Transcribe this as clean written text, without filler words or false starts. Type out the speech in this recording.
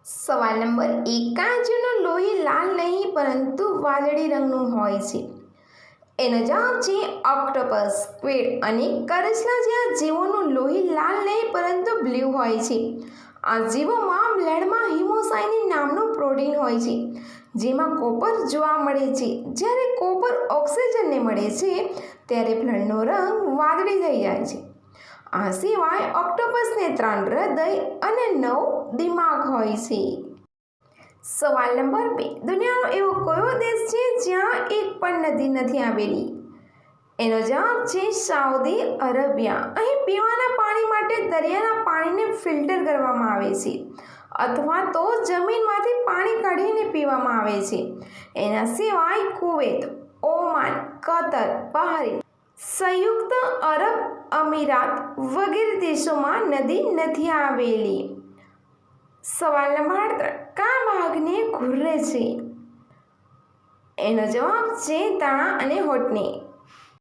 સવાલ નંબર 1, કાચનું લોહી લાલ નહીં પરંતુ વાદળી રંગનું હોય છે. એનો જવાબ છે ઓક્ટોપસ, સ્ક્વિડ અને કરચલા જેવા જીવોનું લોહી લાલ નહીં પરંતુ બ્લુ હોય છે. આ જીવોમાં બ્લડમાં હિમોસાઇનિન નામનું પ્રોટીન હોય છે, જેમાં કોપર જોવા મળે છે. જ્યારે કોપર ઓક્સિજનને મળે છે ત્યારે બ્લડનો રંગ વાદળી થઈ જાય છે. આ સિવાય ઓક્ટોપસને 3 હૃદય અને 9 દિમાગ હોય છે. સવાલ નંબર 2, દુનિયાનો એવો કયો દેશ છે જ્યાં એક પણ નદી નથી આવેલી? એનો જવાબ છે સાઉદી અરેબિયા. અહીં પીવાના પાણી માટે દરિયાના પાણીને ફિલ્ટર કરવામાં આવે છે અથવા તો જમીનમાંથી પાણી કાઢીને પીવામાં આવે છે. એના સિવાય કુવૈત, ઓમાન, કતર, બહરીન, સંયુક્ત અરબ અમીરાત વગેરે દેશોમાં નદી નથી આવેલી. સવાલ નંબર 3, કયા ભાગને ઘૂરે છે? એનો જવાબ છે દાણા અને હોઠને.